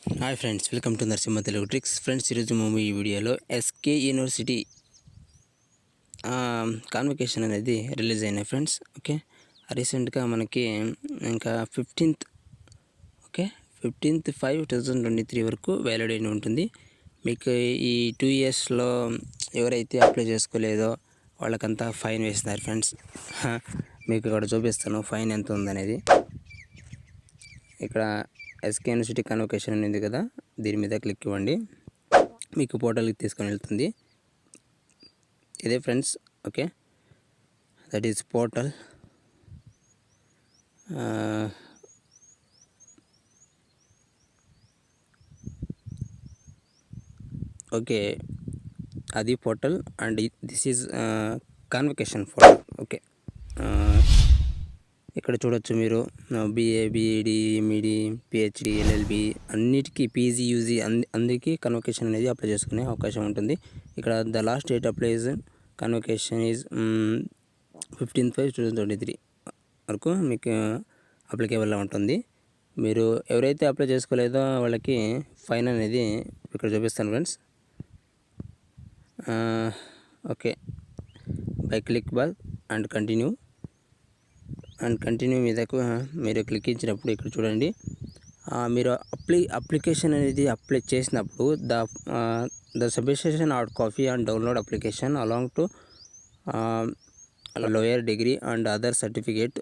Hi friends, welcome to Narasimha Telugu tricks. Friends, ఈరోజు మేము ఈ వీడియోలో ఎస్కే యూనివర్సిటీ కాన్వకేషన్ అనేది రిలీజ్ అయినాయి ఫ్రెండ్స్. ఓకే, రీసెంట్గా మనకి ఇంకా 15th 5/2023 వరకు వ్యాలిడ్ అయిన ఉంటుంది. మీకు ఈ 2 ఇయర్స్లో ఎవరైతే అప్లై చేసుకోలేదో వాళ్ళకంతా ఫైన్ వేస్తున్నారు ఫ్రెండ్స్. మీకు ఇక్కడ చూపిస్తాను ఫైన్ ఎంత ఉందనేది. ఇక్కడ ఎస్కే యూనివర్సిటీ కన్వకేషన్ ఉంది కదా, దీని మీద క్లిక్ ఇవ్వండి, మీకు పోర్టల్కి తీసుకొని వెళ్తుంది. ఇదే friends. Okay, that is portal. Okay, అది portal and this is convocation portal. Okay, ఇక్కడ చూడొచ్చు మీరు BA, BEd, MEd, PhD, LLB అన్నిటికీ, పీజీ, యూజీ అందరికీ కన్వకేషన్ అనేది అప్లై చేసుకునే అవకాశం ఉంటుంది. ఇక్కడ the last date applies convocation is 15th 5/2023 వరకు మీకు అప్లికేబుల్గా ఉంటుంది. మీరు ఎవరైతే అప్లై చేసుకోలేదో వాళ్ళకి ఫైన్ అనేది ఇక్కడ చూపిస్తాను friends. Okay, by click ball and continue మీదకు మీరు క్లిక్ ఇచ్చినప్పుడు ఇక్కడ చూడండి, మీరు అప్లికేషన్ అనేది అప్లై చేసినప్పుడు the submission hard copy and download application along to lower degree and other certificate.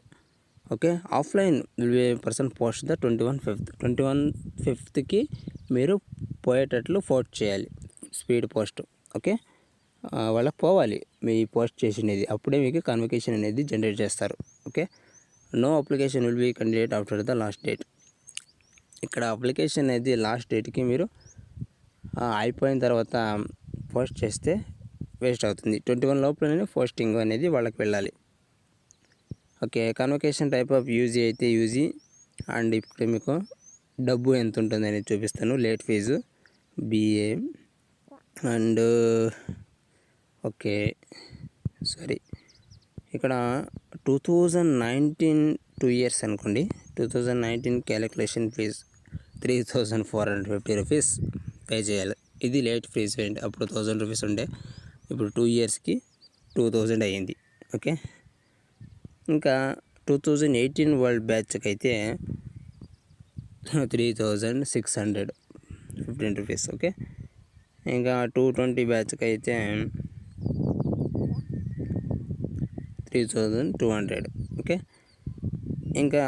Okay, offline will be person post the 21/5కి మీరు పోయేటట్లు పోస్ట్ చేయాలి, స్పీడ్ పోస్ట్. ఓకే, వాళ్ళకి పోవాలి మీ పోస్ట్ చేసినది, అప్పుడే మీకు కన్వకేషన్ అనేది జనరేట్ చేస్తారు. Okay, no application will be candidate after the last date. ఇక్కడ అప్లికేషన్ అనేది లాస్ట్ డేట్కి మీరు అయిపోయిన తర్వాత పోస్ట్ చేస్తే వేస్ట్ అవుతుంది. 21 లోపలనే పోస్టింగ్ అనేది వాళ్ళకి వెళ్ళాలి. Okay, convocation type of UG అయితే యూజీ. అండ్ ఇప్పుడు మీకు డబ్బు ఎంత ఉంటుంది అనేది చూపిస్తాను. Late fee BA and okay sorry, ఇక్కడ 2019 2 ఇయర్స్ అనుకోండి. 2019 క్యాలిక్యులేషన్ ఫీజ్ 3,450 రూపీస్ పే చేయాలి. ఇది లేట్ ఫీజ్ అండి. అప్పుడు 1000 రూపీస్ ఉండే, ఇప్పుడు 2 ఇయర్స్కి 2000 అయ్యింది. ఓకే, ఇంకా 2018 వరల్డ్ బ్యాచ్కి అయితే 3,615 రూపీస్. ఓకే, ఇంకా 220 బ్యాచ్కి అయితే 3,200. ఓకే, ఇంకా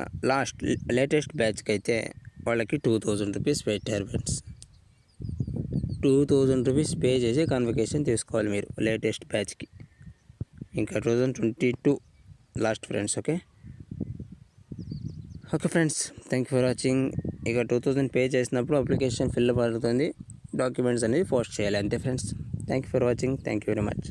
లేటెస్ట్ బ్యాచ్కి అయితే వాళ్ళకి 2,000 రూపీస్ పెట్టారు ఫ్రెండ్స్. 2,000 రూపీస్ పే చేసి కన్వకేషన్ తీసుకోవాలి మీరు లేటెస్ట్ బ్యాచ్కి. ఇంకా 2022 last friends. Okay friends, thank you for watching. ఇక 2,000 పే చేసినప్పుడు అప్లికేషన్ ఫిల్ అవుతుంది, డాక్యుమెంట్స్ అనేది పోస్ట్ చేయాలి, అంతే friends. Thank you for watching. Thank you very much.